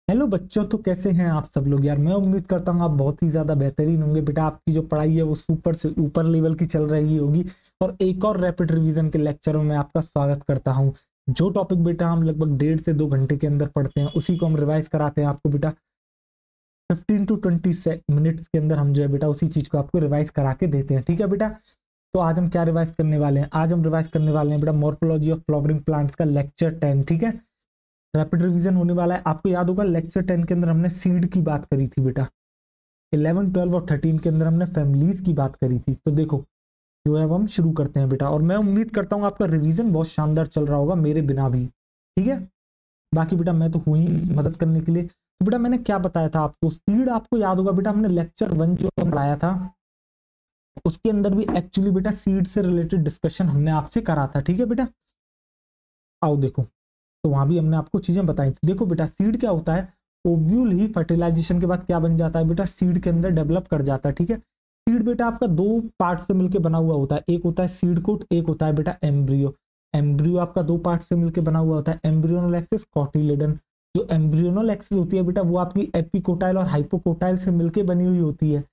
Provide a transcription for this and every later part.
Hello बच्चों, तो कैसे हैं आप सब लोग। यार मैं उम्मीद करता हूँ आप बहुत ही ज़्यादा बेहतरीन होंगे। बेटा आपकी जो पढ़ाई है वो सुपर से ऊपर लेवल की चल रही होगी। और एक और रैपिड रिवीजन के लेक्चर में आपका स्वागत करता हूँ। जो टॉपिक बेटा हम लगभग 1.5 से 2 घंटे के अंदर पढ़ते हैं उसी को हम रिवाइज कराते हैं आपको बेटा। 15 to 20 मिनट्स के अंदर हम जो है बेटा उसी चीज़ को आपको रिवाइज करा के देते हैं। ठीक है बेटा। तो आज हम क्या रिवाइज करने वाले हैं? आज हम रिवाइज करने वाले हैं बेटा मॉर्फोलॉजी ऑफ फ्लावरिंग प्लांट्स का लेक्चर 10। ठीक है। रैपिड रिवीजन होने वाला है। आपको याद होगा लेक्चर 10 के अंदर हमने सीड की बात करी थी बेटा। 11, 12 और 13 के अंदर हमने फैमिलीज की बात करी थी। तो देखो जो है अब हम शुरू करते हैं बेटा। और मैं उम्मीद करता हूँ आपका रिवीजन बहुत शानदार चल रहा होगा मेरे बिना भी। ठीक है। बाकी बेटा मैं तो हूँ ही मदद करने के लिए। तो बेटा मैंने क्या बताया था आपको, सीड आपको याद होगा बेटा, हमने लेक्चर 1 जो पढ़ाया था उसके अंदर भी एक्चुअली बेटा सीड से रिलेटेड डिस्कशन हमने आपसे करा था। ठीक है बेटा। आओ देखो, तो वहां भी हमने आपको चीजें बताई थी। देखो बेटा सीड क्या होता है, ओव्यूल ही फर्टिलाइजेशन के बाद क्या बन जाता है बेटा, सीड के अंदर डेवलप कर जाता है। ठीक है। सीड बेटा आपका दो पार्ट से मिलकर बना हुआ होता है। एक होता है सीड कोट, एक होता है बेटा एम्ब्रियो। एम्ब्रियो आपका दो पार्ट से मिलकर बना हुआ होता है, एम्ब्रियोनल एक्सिस, कॉटिलेडन। जो एम्ब्रियोनल एक्सिस होती है बेटा वो आपकी एपिकोटाइल और हाइपोकोटाइल से मिलकर बनी हुई होती है।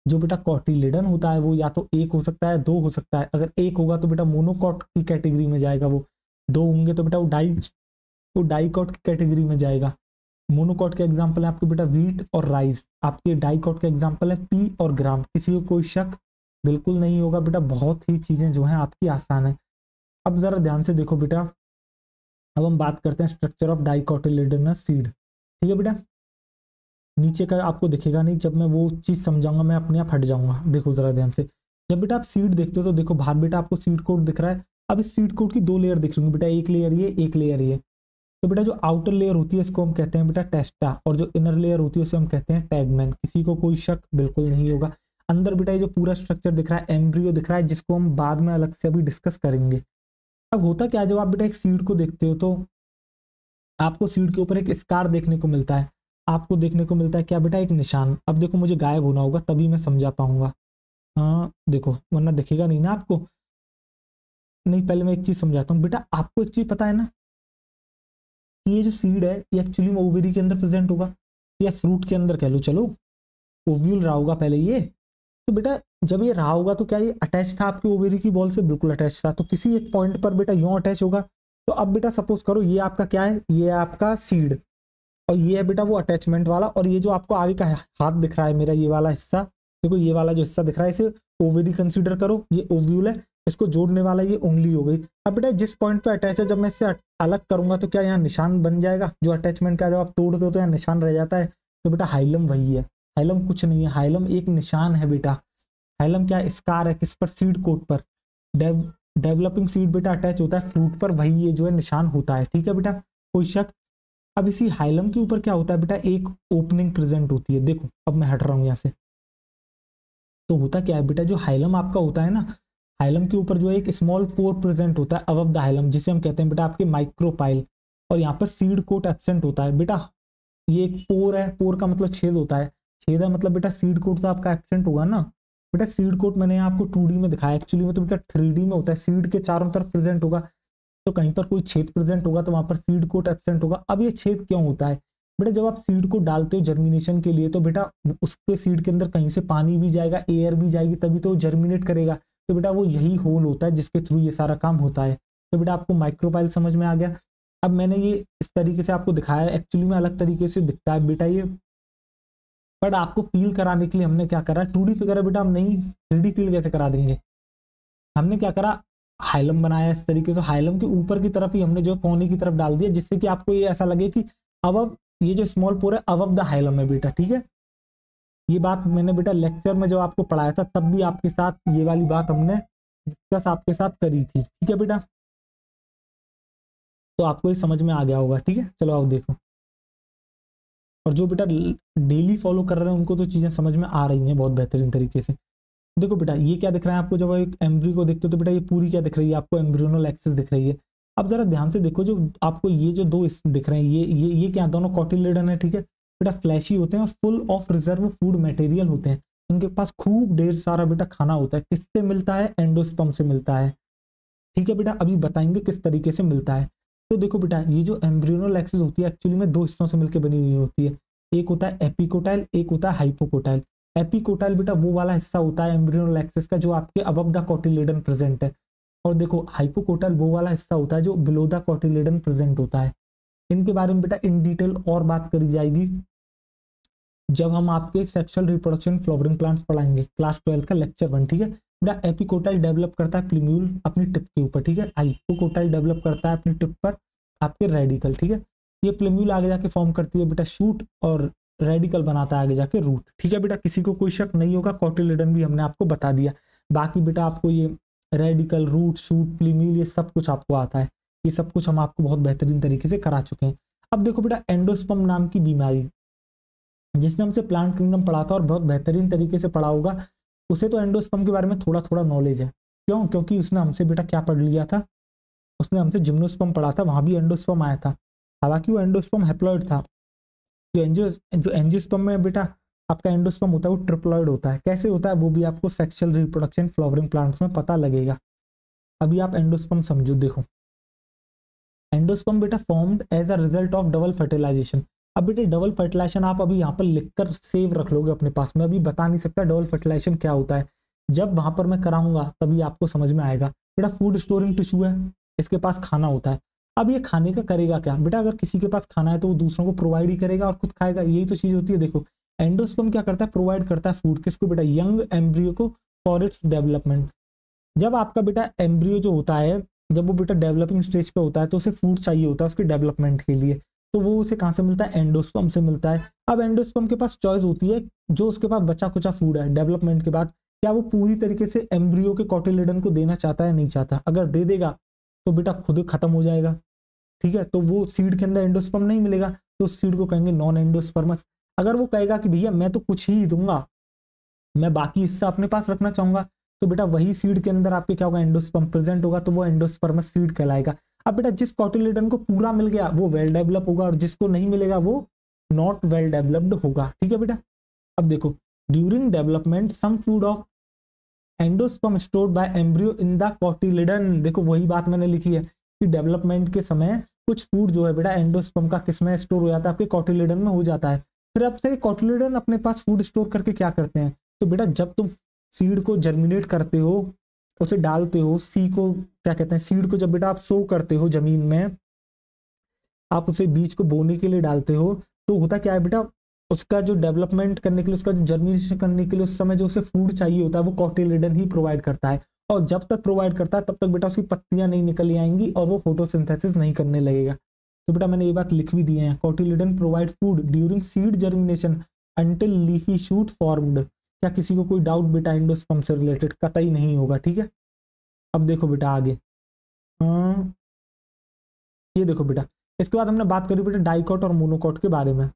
जो बेटा कॉटिलेडन होता है वो या तो एक हो सकता है, दो हो सकता है। अगर एक होगा तो बेटा मोनोकॉट की कैटेगरी में जाएगा वो। दो होंगे तो बेटा वो डाइकॉट की कैटेगरी में जाएगा। मोनोकॉट के एग्जांपल है आपके बेटा वीट और राइस। आपके डाइकॉट के एग्जांपल है पी और ग्राम। किसी को कोई शक बिल्कुल नहीं होगा बेटा, बहुत ही चीजें जो हैं आपकी आसान है। अब जरा ध्यान से देखो बेटा, अब हम बात करते हैं स्ट्रक्चर ऑफ डाइकोटिलेडनस सीड। ठीक है बेटा। नीचे का आपको दिखेगा नहीं, जब मैं वो चीज समझाऊंगा मैं अपने आप हट जाऊंगा। देखो जरा ध्यान से, जब बेटा आप सीड देखते हो तो देखो बाहर बेटा आपको सीड कोट दिख रहा है। अब इस सीड कोट की दो लेयर दिख रही होंगी बेटा, एक लेयर ये, एक लेयर ये। तो बेटा जो आउटर लेयर होती है इसको हम कहते हैं बेटा टेस्टा, और जो इनर लेयर होती है उसे हम कहते हैं टैगमैन। किसी को कोई शक बिल्कुल नहीं होगा। अंदर बेटा ये जो पूरा स्ट्रक्चर दिख रहा है एम्ब्रियो दिख रहा है, जिसको हम बाद में अलग से अभी डिस्कस करेंगे। अब होता क्या है, जब आप बेटा एक सीड को देखते हो तो आपको सीड के ऊपर एक स्कार देखने को मिलता है। आपको देखने को मिलता है क्या बेटा, एक निशान। अब देखो मुझे गायब होना होगा तभी मैं समझा पाऊंगा। हाँ देखो, वरना दिखेगा नहीं ना आपको। नहीं, पहले मैं एक चीज समझाता हूँ बेटा। आपको एक चीज पता है ना, ये जो सीड है ये एक्चुअली में ओवेरी के अंदर प्रेजेंट होगा या फ्रूट के अंदर कह लो, चलो ओव्यूल रहा होगा पहले ये। तो बेटा जब ये रहा होगा तो क्या ये अटैच था आपके ओवेरी की बॉल से? बिल्कुल अटैच था। तो किसी एक पॉइंट पर बेटा यूं अटैच होगा। तो अब बेटा सपोज करो ये आपका क्या है, ये आपका सीड और ये है बेटा वो अटैचमेंट वाला। और ये जो आपको आगे का हाथ दिख रहा है मेरा, ये वाला हिस्सा, देखो ये वाला जो हिस्सा दिख रहा है इसे ओवेरी कंसीडर करो। ये ओव्यूल है, इसको जोड़ने वाला ये उंगली हो गई। अब बेटा जिस पॉइंट पे अटैच है, जब मैं इससे अलग करूंगा तो क्या यहाँ निशान बन जाएगा? जो अटैचमेंट का जब आप तोड़ते हो तो यहाँ निशान रह जाता है। तो बेटा हाइलम वही है। हाइलम कुछ नहीं है, हाइलम एक निशान है बेटा। हाइलम क्या, स्कार है किस पर? सीड कोट पर। डेवलपिंग सीड बेटा अटैच होता है फ्रूट पर, वही ये जो है निशान होता है। ठीक है बेटा, कोई शक? अब इसी हाइलम के ऊपर क्या होता है बेटा, एक ओपनिंग प्रेजेंट होती है। देखो अब मैं हट रहा हूं यहाँ से। तो होता क्या है बेटा, जो हाइलम आपका होता है ना, हाइलम के ऊपर जो है एक स्मॉल पोर प्रेजेंट होता है अबव द हाइलम, जिसे हम कहते हैं बेटा आपके माइक्रोपाइल। और यहाँ पर सीड कोट एब्सेंट होता है बेटा। ये एक पोर है, पोर का मतलब छेद होता है। छेद है मतलब बेटा सीड कोट तो आपका एब्सेंट होगा ना। बेटा सीड कोट मैंने आपको 2D में दिखाया, एक्चुअली में तो बेटा 3D में होता है। सीड के चारों तरफ प्रेजेंट होगा, तो कहीं पर कोई छेद प्रेजेंट होगा तो वहां पर सीड कोट एब्सेंट होगा। अब ये छेद क्यों होता है बेटा? जब आप सीड को डालते हो जर्मिनेशन के लिए तो बेटा उसके सीड के अंदर कहीं से पानी भी जाएगा, एयर भी जाएगी, तभी तो जर्मिनेट करेगा। तो बेटा वो यही होल होता है जिसके थ्रू ये सारा काम होता है। तो बेटा आपको माइक्रोपाइल समझ में आ गया। अब मैंने ये इस तरीके से आपको दिखाया, एक्चुअली में अलग तरीके से दिखता है बेटा ये, बट आपको फील कराने के लिए हमने क्या करा, 2D फिगर है बेटा, हम नहीं 3D फील कैसे करा देंगे। हमने क्या करा, हाइलम बनाया इस तरीके से। हाइलम के ऊपर की तरफ ही हमने जो कोने की तरफ डाल दिया, जिससे कि आपको ये ऐसा लगे कि अब ये जो स्मॉल पोर है अब द हाइलम है बेटा। ठीक है। ये बात मैंने बेटा लेक्चर में जब आपको पढ़ाया था तब भी आपके साथ ये वाली बात हमने डिस्कस आपके साथ करी थी। ठीक है बेटा, तो आपको ये समझ में आ गया होगा। ठीक है, चलो आओ देखो। और जो बेटा डेली फॉलो कर रहे हैं उनको तो चीजें समझ में आ रही हैं बहुत बेहतरीन तरीके से। देखो बेटा ये क्या दिख रहा है आपको, जब एक एम्ब्री को देखते हो तो बेटा ये पूरी क्या दिख रही है आपको, एम्ब्रियोनल एक्सिस दिख रही है। अब जरा ध्यान से देखो, जो आपको ये जो दो दिख रहे हैं ये क्या, दोनों कॉटिलेडन है। ठीक है बेटा, फ्लैशी होते हैं और full of reserve food material होते हैं। इनके पास खूब ढेर सारा बेटा खाना होता है। किससे मिलता है? एंडोस्पर्म से मिलता है। ठीक है बेटा, अभी बताएंगे किस तरीके से मिलता है। तो देखो बेटा ये जो एम्ब्रियोनल एक्सिस होती है एक्चुअली में दो हिस्सों से मिलकर बनी हुई होती है, एक होता है एपिकोटाइल, एक होता है हाइपोकोटाइल। एपिकोटाइल बेटा वो वाला हिस्सा होता है एम्ब्रियोनल एक्सिस का जो आपके अबव द कोटिलेडन प्रेजेंट है, और देखो हाइपोकोटाइल वो वाला हिस्सा होता है जो बिलो द कोटिलेडन प्रेजेंट होता है। इनके बारे में बेटा इन डिटेल और बात करी जाएगी जब हम आपके सेक्सुअल रिप्रोडक्शन फ्लावरिंग प्लांट्स पढ़ाएंगे, क्लास 12 का लेक्चर 1, ठीक है बेटा। एपिकोटाइल डेवलप करता है प्लीम्यूल अपनी टिप के ऊपर, ठीक है। हाइपोकोटाइल डेवलप करता है अपनी टिप पर आपके रेडिकल, ठीक है। ये प्लीम्यूल आगे जाके फॉर्म करती है बेटा शूट, और रेडिकल बनाता है आगे जाके रूट, ठीक है बेटा। किसी को कोई शक नहीं होगा, कॉटिलेडन भी हमने आपको बता दिया। बाकी बेटा आपको ये रेडिकल, रूट, शूट, प्लीम्यूल ये सब कुछ आपको आता है, ये सब कुछ हम आपको बहुत बेहतरीन तरीके से करा चुके हैं। अब देखो बेटा एंडोस्पर्म नाम की बीमारी, जिसने हमसे प्लांट किंगडम पढ़ा था और बहुत बेहतरीन तरीके से पढ़ा होगा, उसे तो एंडोस्पर्म के बारे में थोड़ा थोड़ा नॉलेज है। क्यों? क्योंकि उसने हमसे बेटा क्या पढ़ लिया था, उसने हमसे जिम्नोस्पर्म पढ़ा था, वहां भी एंडोस्पर्म आया था। हालांकि वो एंडोस्पर्म हैप्लॉइड था। जो एंजियोस्पर्म में बेटा आपका एंडोस्पर्म होता है वो ट्रिप्लॉइड होता है। कैसे होता है वो भी आपको सेक्सुअल रिप्रोडक्शन फ्लावरिंग प्लांट्स में पता लगेगा। अभी आप एंडोस्पर्म समझो। देखो एंडोस्पर्म बेटा formed as a result of double fertilization. अब बेटे डबल फर्टिलाइजेशन आप अभी यहाँ पर लिखकर सेव रख लोगे अपने पास में, अभी बता नहीं सकता डबल फर्टिलाइजेशन क्या होता है, जब वहां पर मैं कराऊंगा तभी आपको समझ में आएगा। बेटा फूड स्टोरिंग टिश्यू है, इसके पास खाना होता है। अब ये खाने का करेगा क्या बेटा, अगर किसी के पास खाना है तो वो दूसरों को प्रोवाइड ही करेगा और खुद खाएगा, यही तो चीज होती है। देखो एंडोस्पर्म क्या करता है, प्रोवाइड करता है फूड किसको बेटा, यंग एम्ब्रियो को फॉर इट्स डेवलपमेंट। जब आपका बेटा एम्ब्रियो जो होता है, जब वो बेटा डेवलपिंग स्टेज पे होता है तो उसे फूड चाहिए होता है उसके डेवलपमेंट के लिए, तो वो उसे कहाँ से मिलता है, एंडोस्पर्म से मिलता है। अब एंडोस्पर्म के पास चॉइस होती है, जो उसके पास बचा कुचा फूड है डेवलपमेंट के बाद, क्या वो पूरी तरीके से एम्ब्रियो के कॉटिलेडन को देना चाहता है, नहीं चाहता। अगर दे देगा तो बेटा खुद खत्म हो जाएगा, ठीक है। तो वो सीड के अंदर एंडोस्पर्म नहीं मिलेगा, तो उस सीड को कहेंगे नॉन एंडोस्पर्मस। अगर वो कहेगा कि भैया मैं तो कुछ ही दूंगा, मैं बाकी हिस्सा अपने पास रखना चाहूंगा, तो बेटा वही सीड के अंदर आपके क्या होगा, एंडोस्पर्म प्रेजेंट होगा, तो वो एंडोस्पर्मस सीड कहलाएगा। अब बेटा जिस कॉटिलेडन को पूरा मिल गया वो वेल डेवलप होगा, और जिसको नहीं मिलेगा वो नॉट वेल डेवलप्ड होगा, ठीक है बेटा। अब देखो during development some food of endosperm stored by embryo in the cotyledon. देखो वही बात मैंने लिखी है कि डेवलपमेंट के समय कुछ फूड जो है बेटा एंडोस्पर्म का किसमें स्टोर हो जाता है, आपके कॉटिलेडन में हो जाता है। फिर अब से कॉटिलेडन अपने पास फूड स्टोर करके क्या करते हैं, तो बेटा जब तुम सीड को जर्मिनेट करते हो, उसे डालते हो, सी को क्या कहते हैं, सीड को जब बेटा आप सो करते हो जमीन में, आप उसे बीज को बोने के लिए डालते हो, तो होता क्या है बेटा, उसका जो डेवलपमेंट करने के लिए, उसका जो जर्मिनेशन करने के लिए उस समय जो उसे फूड चाहिए होता है वो कॉटिलेडन ही प्रोवाइड करता है। और जब तक प्रोवाइड करता है तब तक बेटा उसकी पत्तियां नहीं निकल आएंगी और वो फोटोसिंथेसिस नहीं करने लगेगा। तो बेटा मैंने ये बात लिख भी दी है, cotyledon provide food during seed germination until leafy shoot formed. क्या किसी को कोई डाउट बेटा एंडोस्पर्म से रिलेटेड, कतई नहीं होगा, ठीक है। अब देखो बेटा आगे, हाँ ये देखो बेटा, इसके बाद हमने बात करी बेटा डाइकॉट और मोनोकॉट के बारे में।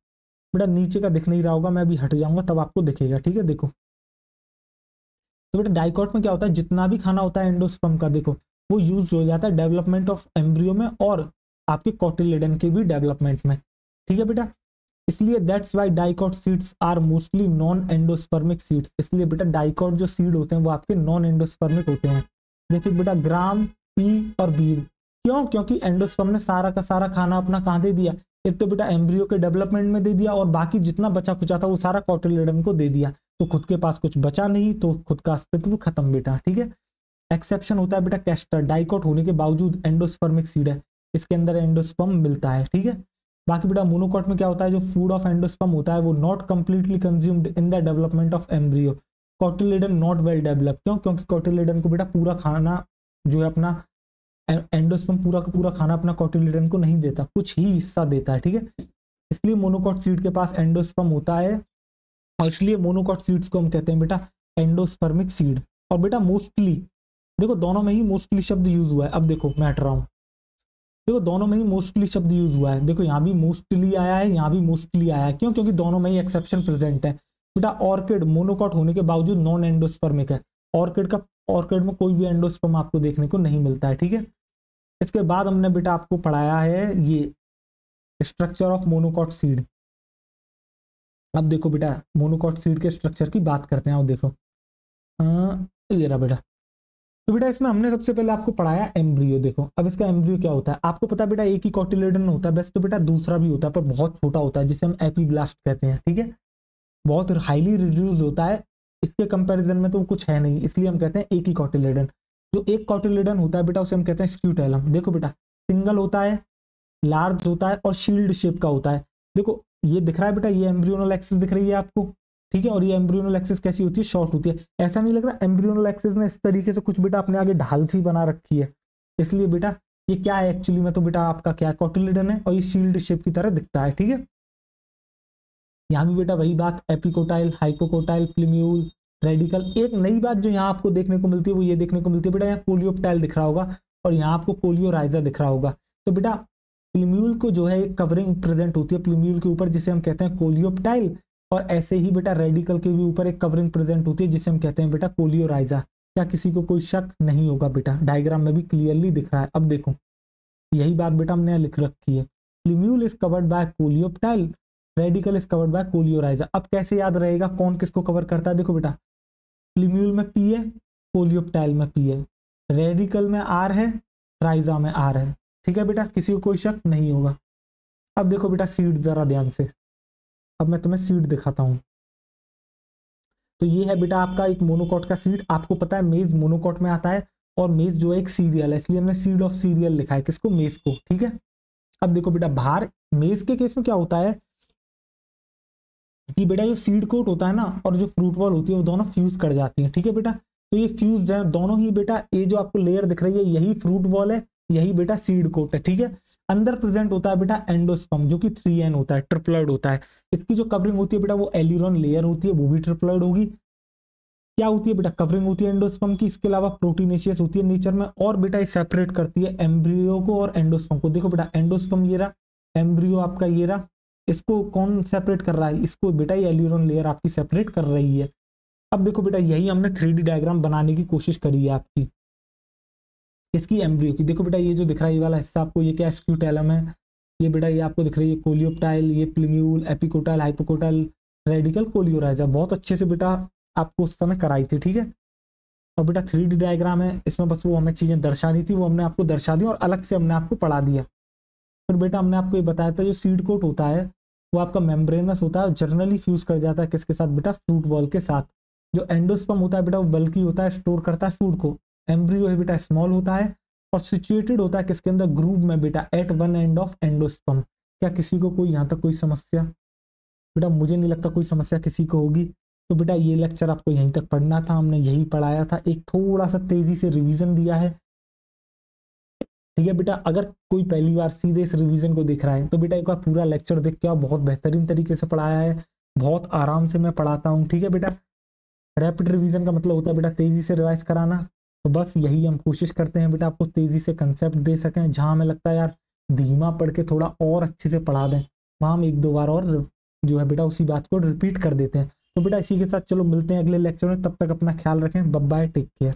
बेटा नीचे का दिख नहीं रहा होगा, मैं अभी हट जाऊंगा तब आपको दिखेगा, ठीक है। देखो तो बेटा डाइकॉट में क्या होता है, जितना भी खाना होता है एंडोस्पर्म का, देखो वो यूज हो जाता है डेवलपमेंट ऑफ एम्ब्रियो में और आपके कॉटिलेडन के भी डेवलपमेंट में, ठीक है बेटा। इसलिए that's why dicot seeds are mostly non endospermic seeds. इसलिए बेटा डाइकॉट जो सीड होते हैं वो आपके नॉन एंडोस्पर्मिक होते हैं, जैसे बेटा ग्राम, पी और बीन। क्यों? क्योंकि एंडोस्पर्म ने सारा का सारा खाना अपना कहाँ दे दिया, एक तो बेटा एम्ब्रियो के डेवलपमेंट में दे दिया, और बाकी जितना बचा कुचा था वो सारा कॉटिलेडन को दे दिया, तो खुद के पास कुछ बचा नहीं, तो खुद का अस्तित्व खत्म बेटा, ठीक है। एक्सेप्शन होता है बेटा कैस्टर, डाइकॉट होने के बावजूद एंडोस्पर्मिक सीड है, इसके अंदर एंडोस्पर्म मिलता है, ठीक है। बाकी बेटा मोनोकॉट में क्या होता है, जो फूड ऑफ एंडोस्पर्म होता है वो not completely consumed in the development of embryo. Cotyledon not well develop, क्यों? क्योंकि कॉटिलेडन को बेटा पूरा खाना जो है अपना, एंडोस्पर्म पूरा का पूरा खाना अपना कॉटिलेडन को नहीं देता, कुछ ही हिस्सा देता है, ठीक है। इसलिए मोनोकॉट सीड के पास एंडोस्पर्म होता है, और इसलिए मोनोकॉट सीड्स को हम कहते हैं बेटा एंडोस्पर्मिक सीड। और बेटा मोस्टली, देखो दोनों में ही मोस्टली शब्द यूज हुआ है। अब देखो मैं हट रहा हूं, देखो दोनों में ही मोस्टली शब्द यूज हुआ है, देखो यहाँ भी मोस्टली आया है, यहाँ भी मोस्टली आया है, क्यों? क्योंकि दोनों में ही एक्सेप्शन प्रेजेंट है बेटा। ऑर्किड मोनोकॉट होने के बावजूद नॉन एंडोस्पर्मिक है, ऑर्किड में कोई भी एंडोस्पर्म आपको देखने को नहीं मिलता है, ठीक है। इसके बाद हमने बेटा आपको पढ़ाया है ये स्ट्रक्चर ऑफ मोनोकॉट सीड। अब देखो बेटा मोनोकॉट सीड के स्ट्रक्चर की बात करते हैं, अब देखो ये रहा बेटा। तो बेटा इसमें हमने सबसे पहले आपको पढ़ाया एम्ब्रियो। देखो अब इसका एम्ब्रियो क्या होता है, आपको पता है बेटा एक ही कोटिलेडन होता है, वैसे तो बेटा दूसरा भी होता है पर बहुत छोटा होता है, जिसे हम एपीब्लास्ट कहते हैं, ठीक है, बहुत हाईली रिड्यूस्ड होता है, इसके कंपैरिजन में तो कुछ है नहीं, इसलिए हम कहते हैं एक ही कोटिलेडन। जो एक कोटिलेडन होता है बेटा उसे हम कहते हैं स्क्यूटेलम। देखो बेटा सिंगल होता है, लार्ज होता है और शील्ड शेप का होता है। देखो ये दिख रहा है बेटा, ये एम्ब्रियोनल एक्सिस दिख रही है आपको, ठीक है, और ये एम्ब्रियोनल एक्सिस कैसी होती है, शॉर्ट होती है। ऐसा नहीं लग रहा एम्ब्रियोनल एक्सिस ने इस तरीके से कुछ बेटा अपने आगे ढाल सी बना रखी है, इसलिए बेटा ये क्या है एक्चुअली में, तो बेटा आपका क्या कोटिलेडन है और ये शील्ड शेप की तरह दिखता है, ठीक है। यहाँ भी बेटा वही बात, एपिकोटाइल, हाइपोकोटाइल, प्लीम्यूल, रेडिकल। एक नई बात जो यहाँ आपको देखने को मिलती है वो ये देखने को मिलती है बेटा, यहाँ कोलियोप्टाइल दिख रहा होगा और यहाँ आपको कोलियोराइजा दिख रहा होगा। तो बेटा प्लीम्यूल को जो है कवरिंग प्रेजेंट होती है प्लीम्यूल के ऊपर, जिसे हम कहते हैं कोलियोप्टाइल, और ऐसे ही बेटा रेडिकल के भी ऊपर एक कवरिंग प्रेजेंट होती है जिसे हम कहते हैं बेटा कोलियोराइजा। क्या किसी को कोई शक नहीं होगा बेटा, डायग्राम में भी क्लियरली दिख रहा है। अब देखो यही बात बेटा हमने लिख रखी है, प्लीम्यूल is covered by coleoptile, radical is covered by coleorhiza. अब कैसे याद रहेगा कौन किसको कवर करता है, देखो बेटा प्लीम्यूल में पी है, कोलियोप्टाइल में पी है, रेडिकल में आर है, राइजा में आर है, ठीक है बेटा, किसी को कोई शक नहीं होगा। अब देखो बेटा सीड जरा ध्यान से, अब मैं तुम्हें सीड दिखाता हूं। तो ये है बेटा आपका एक मोनोकॉट का सीड, आपको पता है मेज मोनोकॉट में आता है और मेज जो है एक सीरियल है, इसलिए हमने सीड ऑफ सीरियल लिखा है, किसको, मेज को, ठीक है। अब देखो बेटा बाहर मेज के केस में क्या होता है कि बेटा जो सीड कोट होता है ना और जो फ्रूट बॉल होती है वो दोनों फ्यूज कर जाती है, ठीक है बेटा। तो ये फ्यूज है दोनों ही बेटा, ये जो आपको लेयर दिख रही है यही फ्रूट बॉल है, यही बेटा सीड कोट है, ठीक है। अंदर प्रेजेंट होता है बेटा एंडोस्पर्म जो कि 3N होता है, ट्रिप्लॉइड होता है। इसकी जो कवरिंग होती है बेटा वो एल्यूरोन लेयर होती है, वो भी ट्रिप्लॉइड होगी। क्या होती है बेटा, कवरिंग होती है एंडोस्पर्म की, इसके अलावा प्रोटीनेशियस होती है नेचर में, और बेटा ये सेपरेट करती है एम्ब्रियो को और एंडोस्पर्म को। देखो बेटा एंडोस्पर्म ये रहा, एम्ब्रियो आपका ये रहा, इसको कौन सेपरेट कर रहा है, इसको बेटा ये एल्यूरोन लेयर आपकी सेपरेट कर रही है। अब देखो बेटा यही हमने 3D डायग्राम बनाने की कोशिश करी है आपकी, इसकी एम्ब्रियो की। देखो बेटा ये जो दिख रहा है ये वाला हिस्सा आपको, ये क्या स्क्यूटेलम है, ये बेटा ये आपको दिख रही है कोलियोप्टाइल, ये प्लीम्यूल, एपिकोटाइल, हाइपोकोटाइल, रेडिकल, कोलियोराइजा। बहुत अच्छे से बेटा आपको उस समय कराई थी, ठीक है। और बेटा 3D डायग्राम है, इसमें बस वो हमें चीजें दर्शानी थी, वो हमने आपको दर्शा दी और अलग से हमने आपको पढ़ा दिया। फिर बेटा हमने आपको ये बताया था जो सीड कोट होता है वो आपका मेम्ब्रेनस होता है, जनरली फ्यूज कर जाता है किसके साथ बेटा, फ्रूट बॉल के साथ। जो एंडोस्पर्म होता है बेटा वो बल्की होता है, स्टोर करता है फूड को। एम्ब्रियो है बेटा स्मॉल होता है और सिचुएटेड होता है किसके अंदर, ग्रूव में बेटा, at one end of endosperm. क्या किसी को कोई यहाँ तक कोई समस्या, बेटा मुझे नहीं लगता कोई समस्या किसी को होगी। तो बेटा ये लेक्चर आपको यहीं तक पढ़ना था, हमने यही पढ़ाया था, एक थोड़ा सा तेजी से रिवीजन दिया है, ठीक है बेटा। अगर कोई पहली बार सीधे इस रिवीजन को देख रहा है तो बेटा एक बार पूरा लेक्चर देख के आओ, बहुत बेहतरीन तरीके से पढ़ाया है, बहुत आराम से मैं पढ़ाता हूँ, ठीक है बेटा। रैपिड रिवीजन का मतलब होता है बेटा तेजी से रिवाइज कराना, तो बस यही हम कोशिश करते हैं बेटा आपको तेजी से कंसेप्ट दे सकें। जहां हमें लगता है यार धीमा पढ़ के थोड़ा और अच्छे से पढ़ा दें, वहां हम एक दो बार और जो है बेटा उसी बात को रिपीट कर देते हैं। तो बेटा इसी के साथ चलो मिलते हैं अगले लेक्चर में, तब तक अपना ख्याल रखें, बाय बाय, टेक केयर।